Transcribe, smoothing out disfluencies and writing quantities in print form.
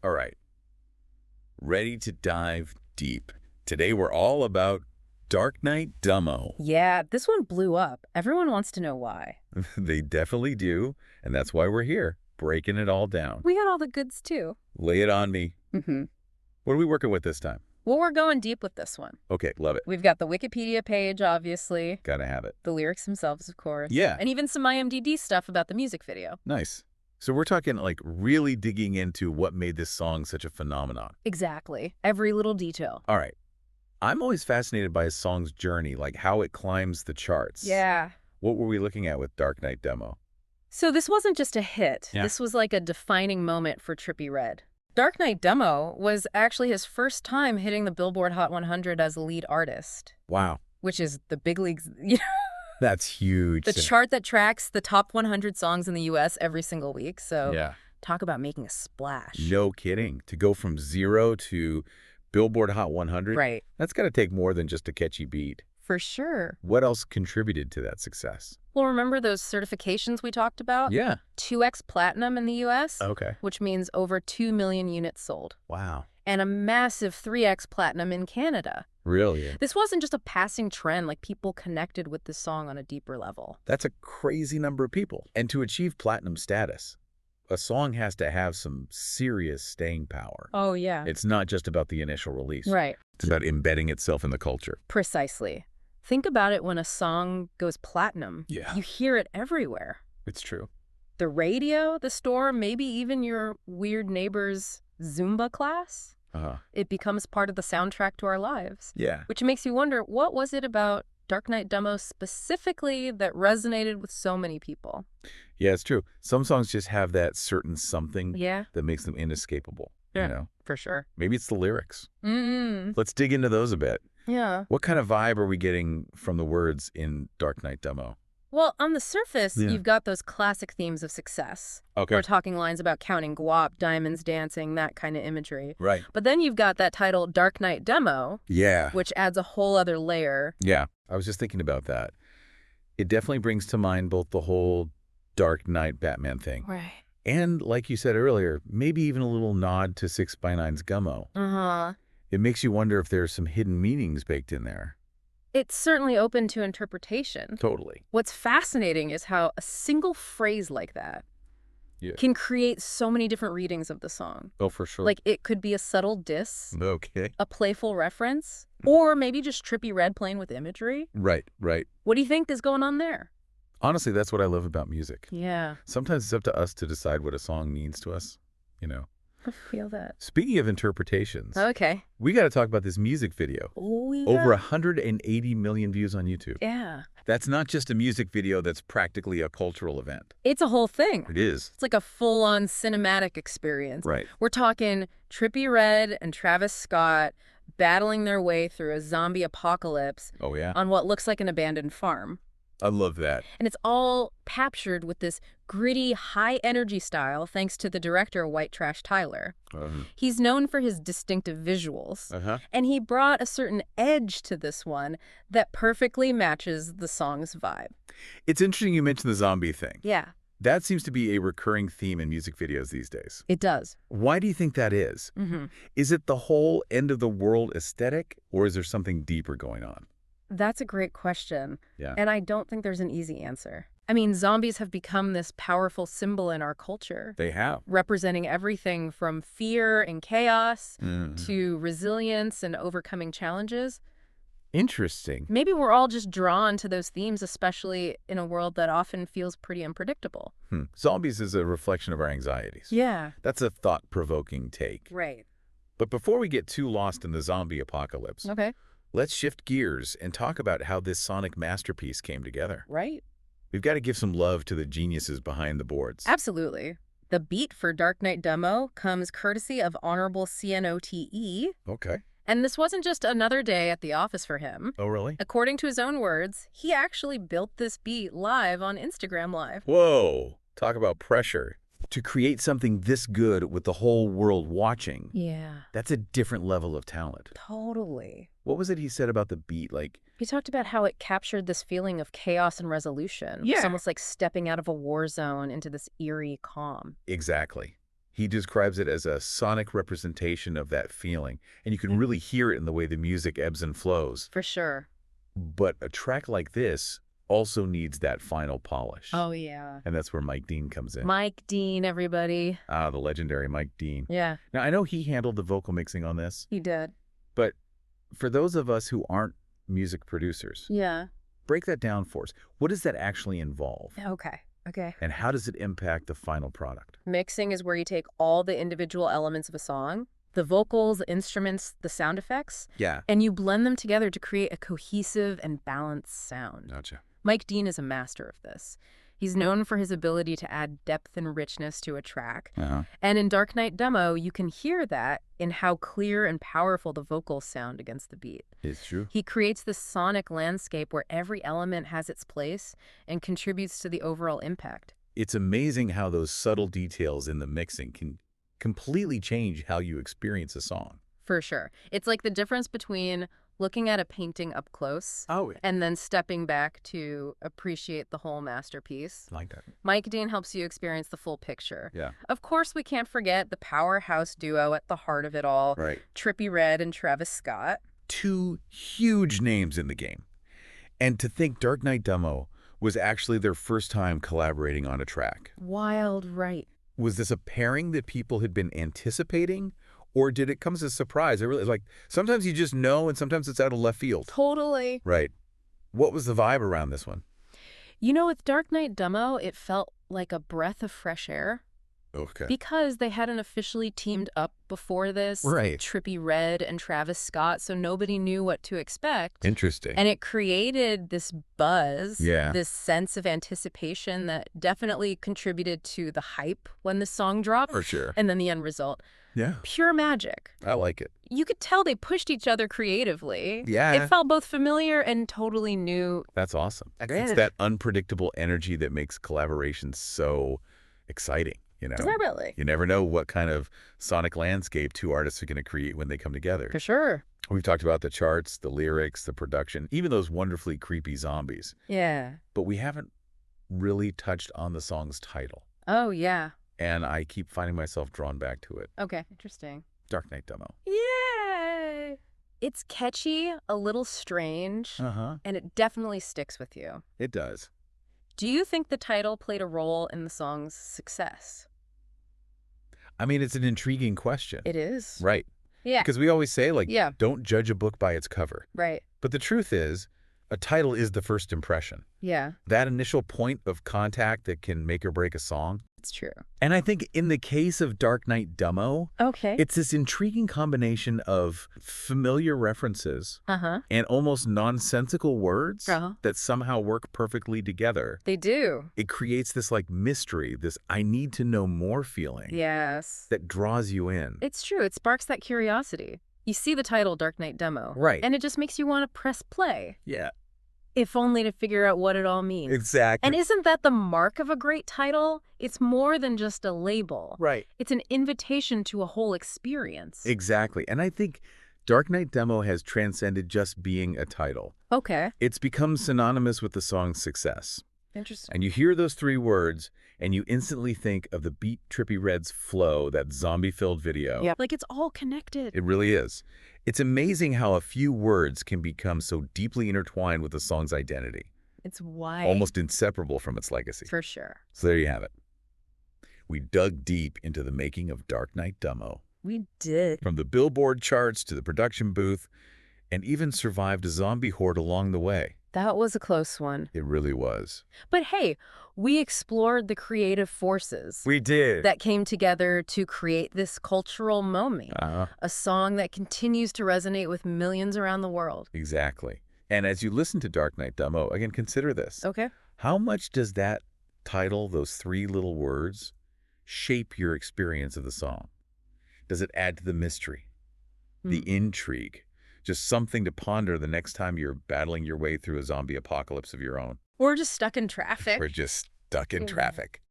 All right. Ready to dive deep. Today we're all about Dark Knight Dummo. Yeah, this one blew up. Everyone wants to know why. They definitely do, and that's why we're here, breaking it all down. We got all the goods, too. Lay it on me. What are we working with this time? Well, we're going deep with this one. Okay, love it. We've got the Wikipedia page, obviously. Gotta have it. The lyrics themselves, of course. Yeah. And even some IMDb stuff about the music video. Nice. So we're talking like really digging into what made this song such a phenomenon. Exactly. Every little detail. All right. I'm always fascinated by a song's journey, like how it climbs the charts. Yeah. What were we looking at with Dark Knight Dummo? So this wasn't just a hit. Yeah. This was like a defining moment for Trippie Redd. Dark Knight Dummo was actually his first time hitting the Billboard Hot 100 as a lead artist. Wow. Which is the big leagues. That's huge. The chart that tracks the top 100 songs in the U.S. every single week. So yeah. Talk about making a splash. No kidding. To go from 0 to Billboard Hot 100, right. That's got to take more than just a catchy beat. For sure. What else contributed to that success? Well, remember those certifications we talked about? Yeah. 2x platinum in the U.S.? Okay. Which means over 2 million units sold. Wow. And a massive 3x platinum in Canada. Really? This wasn't just a passing trend, like people connected with this song on a deeper level. That's a crazy number of people. And to achieve platinum status, a song has to have some serious staying power. Oh, yeah. It's not just about the initial release. Right. It's about embedding itself in the culture. Precisely. Think about it when a song goes platinum. Yeah. You hear it everywhere. It's true. The radio, the store, maybe even your weird neighbor's Zumba class. It becomes part of the soundtrack to our lives. Yeah. Which makes you wonder, what was it about Dark Knight Dummo specifically that resonated with so many people? Yeah, it's true. Some songs just have that certain something that makes them inescapable. Yeah, you know? For sure. Maybe it's the lyrics. Mm-hmm. Let's dig into those a bit. Yeah. What kind of vibe are we getting from the words in Dark Knight Dummo? Well, on the surface, you've got those classic themes of success. Okay. We're talking lines about counting guap, diamonds dancing, that kind of imagery. Right. But then you've got that title, Dark Knight Dummo. Yeah. Which adds a whole other layer. Yeah. I was just thinking about that. It definitely brings to mind both the whole Dark Knight Batman thing. Right. And like you said earlier, maybe even a little nod to 6ix9ine's Gummo. Uh-huh. It makes you wonder if there's some hidden meanings baked in there. It's certainly open to interpretation. Totally. What's fascinating is how a single phrase like that can create so many different readings of the song. Oh, for sure. Like, it could be a subtle diss, okay, a playful reference, or maybe just Trippie Redd playing with imagery. Right, right. What do you think is going on there? Honestly, that's what I love about music. Yeah. Sometimes it's up to us to decide what a song means to us, you know. I feel that. Speaking of interpretations, okay, we got to talk about this music video. Oh, yeah. Over 180 million views on YouTube. Yeah. That's not just a music video, that's practically a cultural event. It's a whole thing. It is. It's like a full-on cinematic experience. Right. We're talking Trippie Redd and Travis Scott battling their way through a zombie apocalypse Oh, yeah. on what looks like an abandoned farm. I love that. And it's all captured with this gritty, high-energy style thanks to the director, White Trash Tyler. He's known for his distinctive visuals, and he brought a certain edge to this one that perfectly matches the song's vibe. It's interesting you mentioned the zombie thing. Yeah. That seems to be a recurring theme in music videos these days. It does. Why do you think that is? Is it the whole end-of-the-world aesthetic, or is there something deeper going on? That's a great question. Yeah. And I don't think there's an easy answer. I mean, zombies have become this powerful symbol in our culture. They have. Representing everything from fear and chaos to resilience and overcoming challenges. Interesting. Maybe we're all just drawn to those themes, especially in a world that often feels pretty unpredictable. Zombies is a reflection of our anxieties. Yeah. That's a thought-provoking take. Right. But before we get too lost in the zombie apocalypse, Okay. let's shift gears and talk about how this sonic masterpiece came together. Right. We've got to give some love to the geniuses behind the boards. Absolutely. The beat for Dark Knight Dummo comes courtesy of Honorable CNOTE. Okay. And this wasn't just another day at the office for him. Oh, really? According to his own words, he actually built this beat live on Instagram Live. Whoa. Talk about pressure. To create something this good with the whole world watching, Yeah. that's a different level of talent. Totally. What was it he said about the beat? Like, He talked about how it captured this feeling of chaos and resolution. Yeah. It's almost like stepping out of a war zone into this eerie calm. exactly. He describes it as a sonic representation of that feeling, and you can really hear it in the way the music ebbs and flows. For sure. But a track like this also needs that final polish. Oh, yeah. And that's where Mike Dean comes in. Mike Dean, everybody. Ah, the legendary Mike Dean. Yeah. Now, I know he handled the vocal mixing on this. He did. But for those of us who aren't music producers, yeah, break that down for us. What does that actually involve? Okay. And how does it impact the final product? Mixing is where you take all the individual elements of a song, the vocals, the instruments, the sound effects, and you blend them together to create a cohesive and balanced sound. Gotcha. Mike Dean is a master of this. He's known for his ability to add depth and richness to a track. And in Dark Knight Dummo, you can hear that in how clear and powerful the vocals sound against the beat. It's true. He creates this sonic landscape where every element has its place and contributes to the overall impact. It's amazing how those subtle details in the mixing can completely change how you experience a song. For sure. It's like the difference between looking at a painting up close and then stepping back to appreciate the whole masterpiece. I like that. Mike Dean helps you experience the full picture. Yeah. Of course, we can't forget the powerhouse duo at the heart of it all, Trippie Redd and Travis Scott. Two huge names in the game. And to think Dark Knight Dummo was actually their first time collaborating on a track. Wild, right. Was this a pairing that people had been anticipating? Or did it come as a surprise? Like, sometimes you just know, and sometimes it's out of left field. Totally. Right. What was the vibe around this one? You know, with Dark Knight Dummo, it felt like a breath of fresh air. Okay. Because they hadn't officially teamed up before this. Right. Trippie Redd and Travis Scott, so nobody knew what to expect. Interesting. And it created this buzz, Yeah. this sense of anticipation that definitely contributed to the hype when the song dropped. For sure. And then the end result. Yeah. Pure magic. I like it. You could tell they pushed each other creatively. Yeah. It felt both familiar and totally new. That's awesome. It's that unpredictable energy that makes collaborations so exciting, you know? Really? You never know what kind of sonic landscape two artists are going to create when they come together. For sure. We've talked about the charts, the lyrics, the production, even those wonderfully creepy zombies. Yeah. But we haven't really touched on the song's title. Oh, yeah. And I keep finding myself drawn back to it. Okay, interesting. Dark Knight Dummo. Yay! It's catchy, a little strange, and it definitely sticks with you. It does. Do you think the title played a role in the song's success? I mean, it's an intriguing question. It is. Right. Yeah. Because we always say, like, don't judge a book by its cover. Right. But the truth is, a title is the first impression. Yeah. That initial point of contact that can make or break a song. It's true. And I think in the case of Dark Knight Dummo, it's this intriguing combination of familiar references and almost nonsensical words that somehow work perfectly together. They do. It creates this like mystery, this I need to know more feeling. Yes. That draws you in. It's true. It sparks that curiosity. You see the title Dark Knight Dummo. Right. And it just makes you want to press play. Yeah. If only to figure out what it all means. Exactly. And isn't that the mark of a great title? It's more than just a label. Right. It's an invitation to a whole experience. Exactly. And I think Dark Knight Dummo has transcended just being a title. Okay. It's become synonymous with the song's success. Interesting. And you hear those three words, and you instantly think of the beat Trippie Redd's flow, that zombie-filled video. Yeah, like it's all connected. It really is. It's amazing how a few words can become so deeply intertwined with the song's identity. It's why. Almost inseparable from its legacy. For sure. So there you have it. We dug deep into the making of Dark Knight Dummo. We did. From the Billboard charts to the production booth, and even survived a zombie horde along the way. That was a close one. It really was. But hey, we explored the creative forces. We did. That came together to create this cultural moment. A song that continues to resonate with millions around the world. Exactly. And as you listen to Dark Knight Dummo, again, consider this. Okay. How much does that title, those three little words, shape your experience of the song? Does it add to the mystery, the intrigue? Just something to ponder the next time you're battling your way through a zombie apocalypse of your own. Or just stuck in traffic. Or just stuck in traffic.